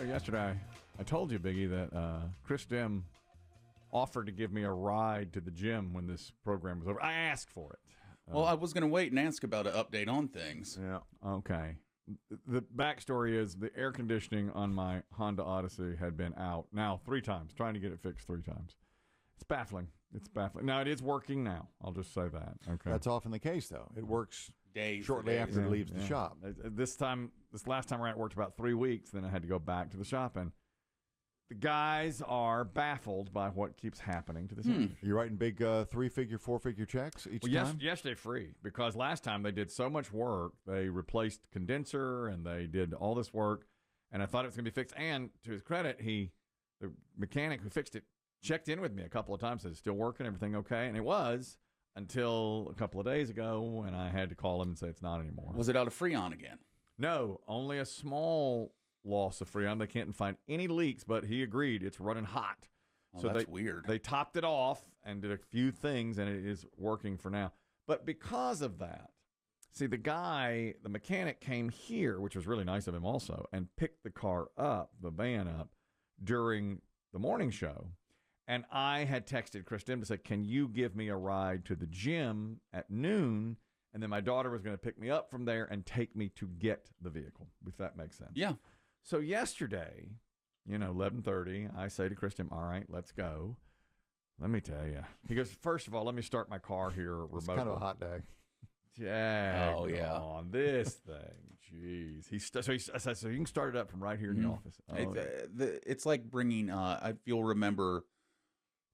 Yesterday, I told you, Biggie, that Chris Demm offered to give me a ride to the gym when this program was over. I asked for it. Well, I was going to wait and ask about an update on things. Yeah. Okay. The backstory is the air conditioning on my Honda Odyssey had been out now 3 times, trying to get it fixed 3 times. It's baffling. It's baffling. Now, it is working now. I'll just say that. Okay. That's often the case, though. It works Days shortly after it leaves the shop. This last time around, it worked about 3 weeks. Then I had to go back to the shop, and the guys are baffled by what keeps happening to this. You're writing big 3-figure, 4-figure checks each time? Yesterday free, because last time they did so much work. They replaced condenser, and they did all this work, and I thought it was going to be fixed. And to his credit, the mechanic who fixed it checked in with me a couple of times, said it's still working, everything okay, and it was until a couple of days ago when I had to call him and say it's not anymore. Was it out of Freon again? No, only a small loss of Freon. They can't find any leaks, but he agreed it's running hot. Oh, so that's weird. They topped it off and did a few things, and it is working for now. But because of that, see, the mechanic came here, which was really nice of him also, and picked the car up, the van up, during the morning show. And I had texted Chris Demm to say, can you give me a ride to the gym at noon? And then my daughter was going to pick me up from there and take me to get the vehicle, if that makes sense. Yeah. So yesterday, 11:30, I say to Chris Demm, all right, let's go. Let me tell you. He goes, first of all, let me start my car here remotely. It's kind of a hot day. Yeah. Oh, yeah. On this thing. Jeez. I said, so you can start it up from right here in the office. Oh, It's like bringing, if you'll remember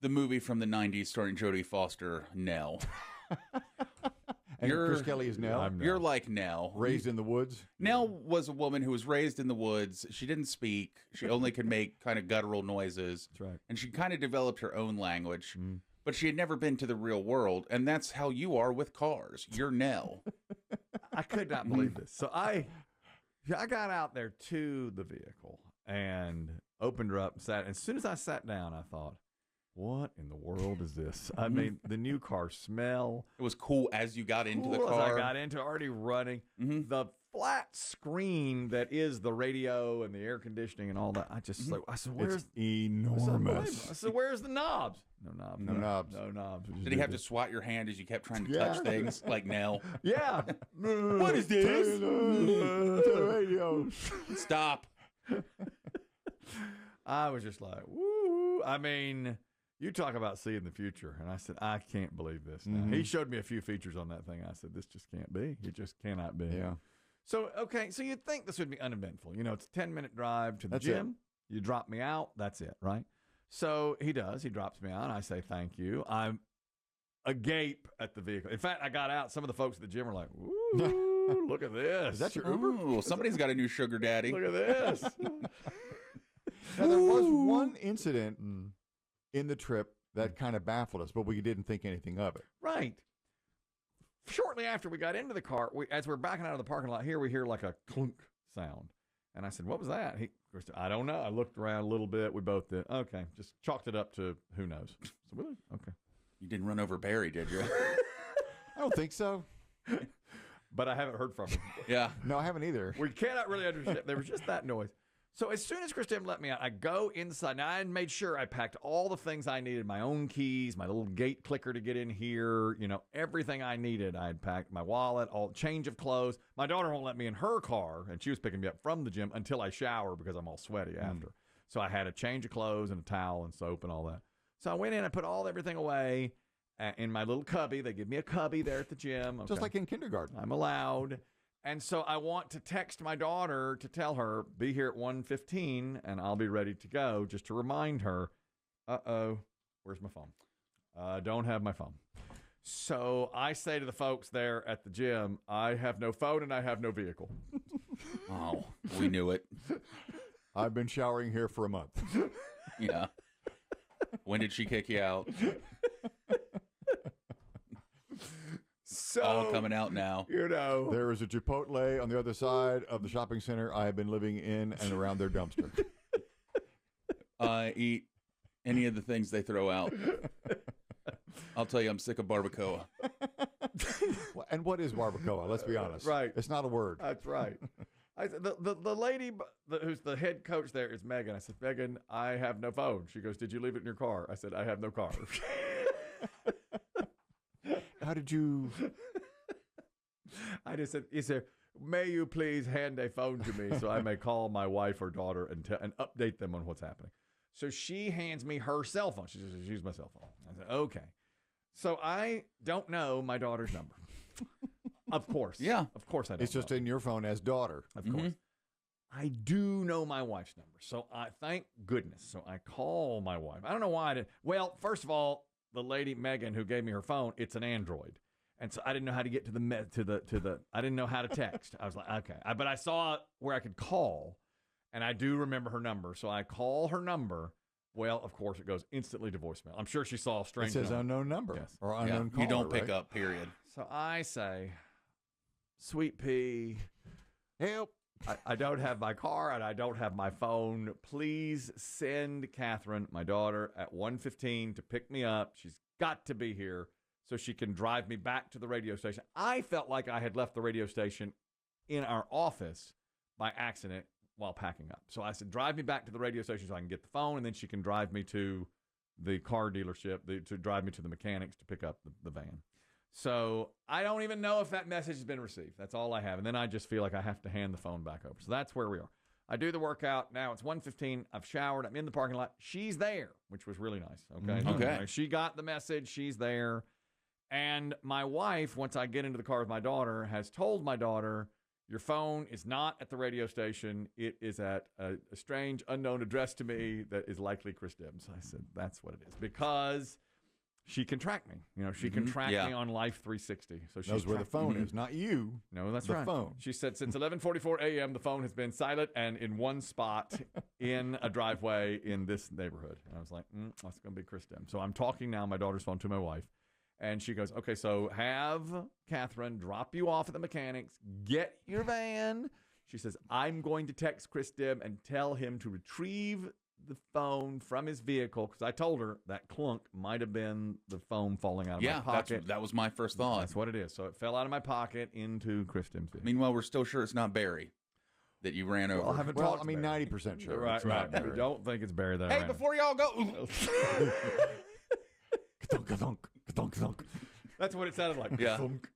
the movie from the 90s starring Jodie Foster, Nell. And Chris Kelly is Nell? You're like Nell. Raised in the woods? Nell was a woman who was raised in the woods. She didn't speak. She only could make kind of guttural noises. That's right. And she kind of developed her own language. But she had never been to the real world. And that's how you are with cars. You're Nell. I could not believe this. So I got out there to the vehicle and opened her up and sat. As soon as I sat down, I thought, what in the world is this? I mean, the new car smell. It was cool as you got into the As car. I got into it, already running. The flat screen that is the radio and the air conditioning and all that. I said, where's enormous? I said, where's the knobs? No knobs. No knobs. No knobs. Did he have to swat your hand as you kept trying to touch things like Nell? Yeah. What is this? The radio. Stop. I was just like, woo. I mean, you talk about seeing the future. And I said, I can't believe this. Now, he showed me a few features on that thing. I said, this just can't be. It just cannot be. Yeah. So, okay. So you'd think this would be uneventful. It's a 10-minute drive to the That's gym. You drop me out. That's it, right? So he does. He drops me out. I say, thank you. I'm agape at the vehicle. In fact, I got out. Some of the folks at the gym were like, ooh, look at this. Is that your Uber? Ooh, somebody's got a new sugar daddy. Look at this. Now, there was one incident in the trip that kind of baffled us, but we didn't think anything of it. Right. Shortly after we got into the car, as we're backing out of the parking lot here, we hear like a clunk sound. And I said, what was that? I don't know. I looked around a little bit. We both did. Okay. Just chalked it up to who knows. So really? Okay. You didn't run over Barry, did you? I don't think so. But I haven't heard from him. Yeah. No, I haven't either. We cannot really understand. There was just that noise. So as soon as Chris Demm let me out, I go inside. Now, I had made sure I packed all the things I needed, my own keys, my little gate clicker to get in here, everything I needed. I had packed my wallet, all change of clothes. My daughter won't let me in her car, and she was picking me up from the gym until I shower because I'm all sweaty after. So I had a change of clothes and a towel and soap and all that. So I went in and put everything away in my little cubby. They give me a cubby there at the gym. Okay. Just like in kindergarten. I'm allowed. And so I want to text my daughter to tell her, be here at 1:15 and I'll be ready to go, just to remind her, where's my phone? Don't have my phone. So I say to the folks there at the gym, I have no phone and I have no vehicle. Oh, we knew it. I've been showering here for a month. Yeah. When did she kick you out? So, all coming out now. There is a Chipotle on the other side of the shopping center. I have been living in and around their dumpster. Eat any of the things they throw out. I'll tell you, I'm sick of barbacoa. And what is barbacoa? Let's be honest. Right. It's not a word. That's right. I said, the lady who's the head coach there is Megan. I said, Megan, I have no phone. She goes, did you leave it in your car? I said, I have no car. How did you? I just said, he said, may you please hand a phone to me so I may call my wife or daughter and update them on what's happening. So she hands me her cell phone. She says, use my cell phone. I said, okay. So I don't know my daughter's number. Of course. Yeah. Of course I don't It's just know. in your phone as daughter. Of course. I do know my wife's number. So I thank goodness. So I call my wife. I don't know why I didn't. Well, first of all, the lady Megan who gave me her phone, it's an Android. And so I didn't know how to get to the I didn't know how to text. I was like, okay. But I saw where I could call, and I do remember her number. So I call her number. Well, of course, it goes instantly to voicemail. I'm sure she saw a strange It says number. unknown number Yes. or Yeah. unknown caller, You don't pick right? up, period. So I say, Sweet Pea, Help. I don't have my car and I don't have my phone. Please send Catherine, my daughter, at 1:15 to pick me up. She's got to be here so she can drive me back to the radio station. I felt like I had left the radio station in our office by accident while packing up. So I said, drive me back to the radio station so I can get the phone, and then she can drive me to the car dealership, to drive me to the mechanics to pick up the van. So I don't even know if that message has been received. That's all I have. And then I just feel like I have to hand the phone back over. So that's where we are. I do the workout. Now it's 1:15. I've showered. I'm in the parking lot. She's there, which was really nice. Okay. Mhm. Okay. She got the message. She's there. And my wife, once I get into the car with my daughter, has told my daughter, your phone is not at the radio station. It is at a strange, unknown address to me that is likely Chris Demm. So I said, that's what it is. Because she can track me. You know, she can track me on Life 360. So she Knows where the phone is, not you. No, that's the right. phone. She said since 11:44 a.m. the phone has been silent and in one spot in a driveway in this neighborhood. And I was like, that's going to be Chris Demm. So I'm talking now my daughter's phone to my wife. And she goes, okay, so have Catherine drop you off at the mechanics, get your van. She says, I'm going to text Chris Demm and tell him to retrieve the phone from his vehicle, because I told her that clunk might have been the phone falling out of my pocket. That was my first thought. That's what it is. So it fell out of my pocket into Chris Demm's vehicle. Meanwhile, we're still sure it's not Barry that you ran over. Well, I haven't Well, talked I mean, to Barry. 90% sure. Right, it's right. not We Barry. don't think it's Barry that I Hey, ran before y'all go. Ka-thunk, ka-thunk, ka-thunk, ka-thunk. That's what it sounded like. Yeah. Thunk.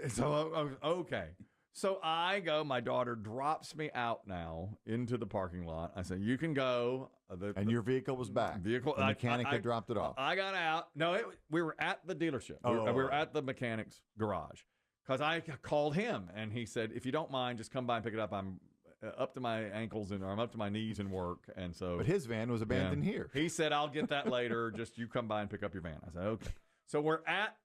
So, okay. So I go, my daughter drops me out now into the parking lot. I say, you can go. And your vehicle was back. Vehicle, The mechanic I had dropped it off. I got out. No, we were at the dealership. We were at the mechanic's garage because I called him and he said, if you don't mind, just come by and pick it up. I'm up to my ankles or I'm up to my knees in work. And so, But his van was abandoned here. he said, I'll get that later. Just you come by and pick up your van. I said, okay. So we're at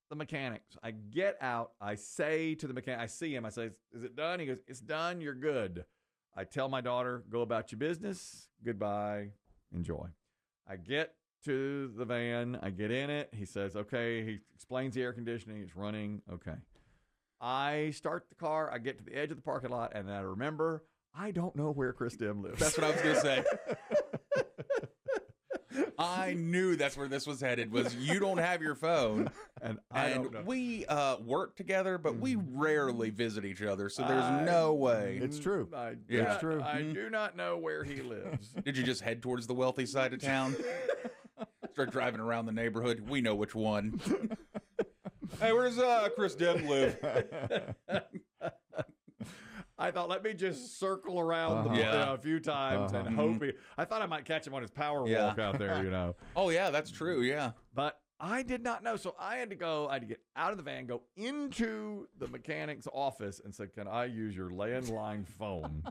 the mechanics. I get out. I say to the mechanic, I see him. I say, is it done? He goes, it's done. You're good. I tell my daughter, go about your business. Goodbye. Enjoy. I get to the van. I get in it. He says, okay. He explains the air conditioning. It's running. Okay. I start the car. I get to the edge of the parking lot, and I remember I don't know where Chris Demm lives. That's what I was going to say. I knew that's where this was headed, was you don't have your phone. And I don't know. We work together, but we rarely visit each other, so there's no way. It's true. It's true. I do not know where he lives. Did you just head towards the wealthy side of town? Start driving around the neighborhood. We know which one. Hey, where's Chris Demm live? I thought, let me just circle around a few times and hope I thought I might catch him on his power walk out there, you know. Oh, yeah, that's true, yeah. But I did not know. So I had to get out of the van, go into the mechanic's office and say, can I use your landline phone?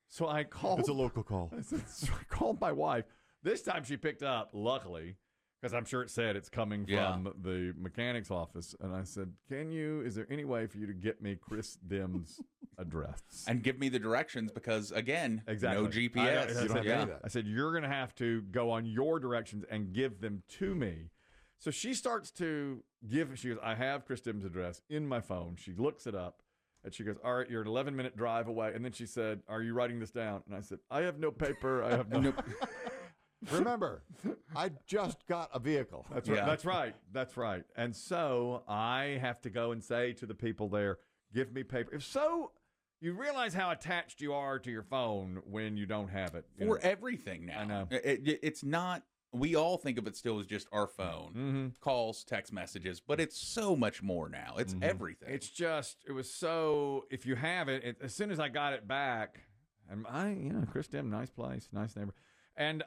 So I called. It's a local call. So I called my wife. This time she picked up, luckily, because I'm sure it said it's coming from the mechanic's office. And I said, is there any way for you to get me Chris Demm's address? And give me the directions because, again, no Exactly. GPS. I said, you're going to have to go on your directions and give them to me. So she starts to she goes, I have Chris Demm's address in my phone. She looks it up. And she goes, all right, you're an 11-minute drive away. And then she said, are you writing this down? And I said, I have no paper. I have no... Remember, I just got a vehicle. That's right. That's right. That's right. And so I have to go and say to the people there, give me paper. If so, You realize how attached you are to your phone when you don't have it. For everything now. I know. It's not, we all think of it still as just our phone, calls, text messages, but it's so much more now. It's everything. It's just, it was so, if you have it, as soon as I got it back, and Chris Demm, nice place, nice neighbor. And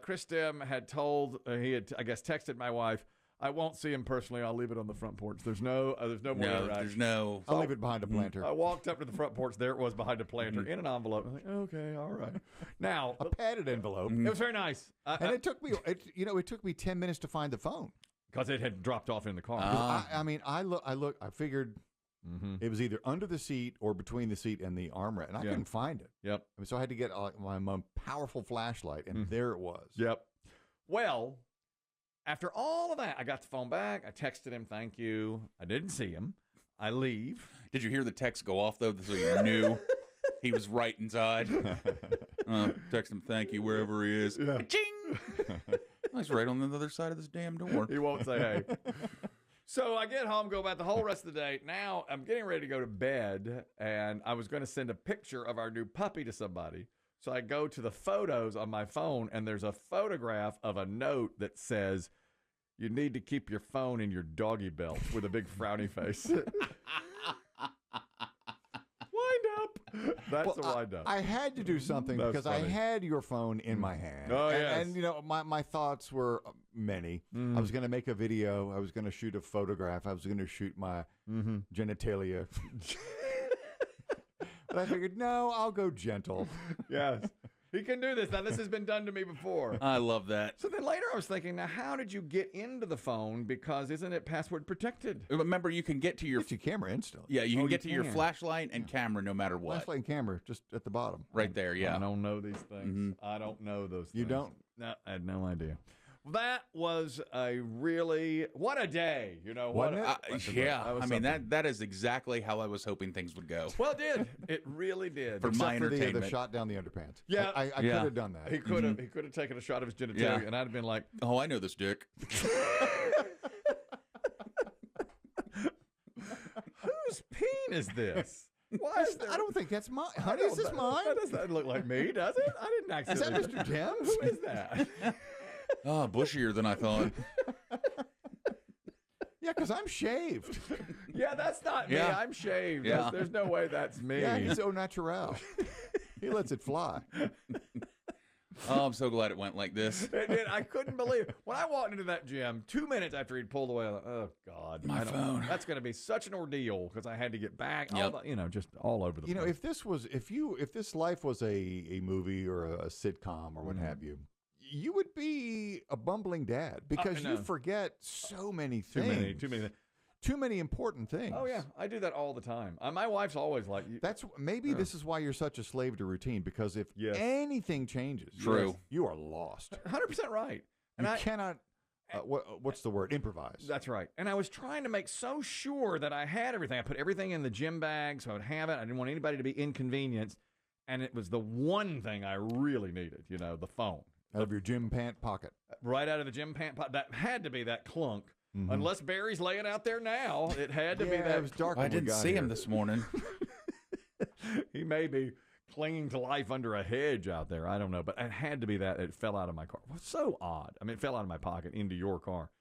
Chris Demm had told, he had, I guess, texted my wife, I won't see him personally. I'll leave it on the front porch. There's no more interaction. There's no. I'll leave it behind a planter. I walked up to the front porch. There it was behind a planter in an envelope. I was like, okay, all right. Now, A padded envelope. it was very nice. And it took me, it took me 10 minutes to find the phone. Because it had dropped off in the car. I figured it was either under the seat or between the seat and the armrest, and I couldn't find it. Yep. So I had to get my powerful flashlight, and there it was. Yep. Well, after all of that, I got the phone back. I texted him, thank you. I didn't see him. I leave. Did you hear the text go off, though, so you knew he was right inside? Text him, thank you, wherever he is. Yeah. Ching! He's right on the other side of this damn door. He won't say hey. So I get home, go about the whole rest of the day. Now I'm getting ready to go to bed, and I was going to send a picture of our new puppy to somebody. So I go to the photos on my phone, and there's a photograph of a note that says, you need to keep your phone in your doggy belt with a big frowny face. Wind up. That's a wind up. I had to do something That's because funny. I had your phone in my hand. Oh, and, yes. and my thoughts were many. I was going to make a video. I was going to shoot a photograph. I was going to shoot my genitalia. But I figured, no, I'll go gentle. Yes. He can do this. Now, this has been done to me before. I love that. So then later I was thinking, now, how did you get into the phone? Because isn't it password protected? Remember, you can get to your Get your camera instantly. yeah, you can you get to your can. flashlight and camera no matter what. Flashlight and camera just at the bottom. Right there, yeah. I don't know these things. I don't know those things. You don't? No, I had no idea. Well, that was a really, what a day, Wasn't it? Yeah, That was I mean something. that is exactly how I was hoping things would go. Well, it did. It really did. For my Except for the entertainment. shot down the underpants. Yeah. I could Yeah. have done that. He could have. He could have taken a shot of his genitalia, Yeah. and I'd have been like, Oh, I know this dick. "Whose peen is this? Why is there?" I don't think that's mine. Honey, don't- is this mine? That doesn't look like me, does it? I didn't Is that accidentally. Mr. Demm? Who is that? Oh, bushier than I thought. Yeah, because I'm shaved. Yeah, that's not me. Yeah. I'm shaved. Yeah. There's no way that's me. Yeah, he's au naturel. He lets it fly. Oh, I'm so glad it went like this. It did. I couldn't believe it. When I walked into that gym, 2 minutes after he'd pulled away, I thought, oh, God. My phone. That's going to be such an ordeal because I had to get back, Yep. just all over the You know, place. if this life was a movie or a sitcom or what have you, you would be a bumbling dad because I you know. forget so many Too things. many. Too many important things. Oh, yeah. I do that all the time. My wife's always like, That's maybe this is why you're such a slave to routine, because if Yes. anything changes, True. you are lost. 100% right. And You I cannot. What's the word? Improvise. That's right. And I was trying to make so sure that I had everything. I put everything in the gym bag so I would have it. I didn't want anybody to be inconvenienced. And it was the one thing I really needed, the phone. Out of your gym pant pocket. Right out of the gym pant pot. That had to be that clunk. Unless Barry's laying out there now, it had to be Yeah, that. it was dark. I when we didn't got see here. him this morning. He may be clinging to life under a hedge out there. I don't know. But it had to be that. It fell out of my car. It was so odd. I mean, it fell out of my pocket into your car.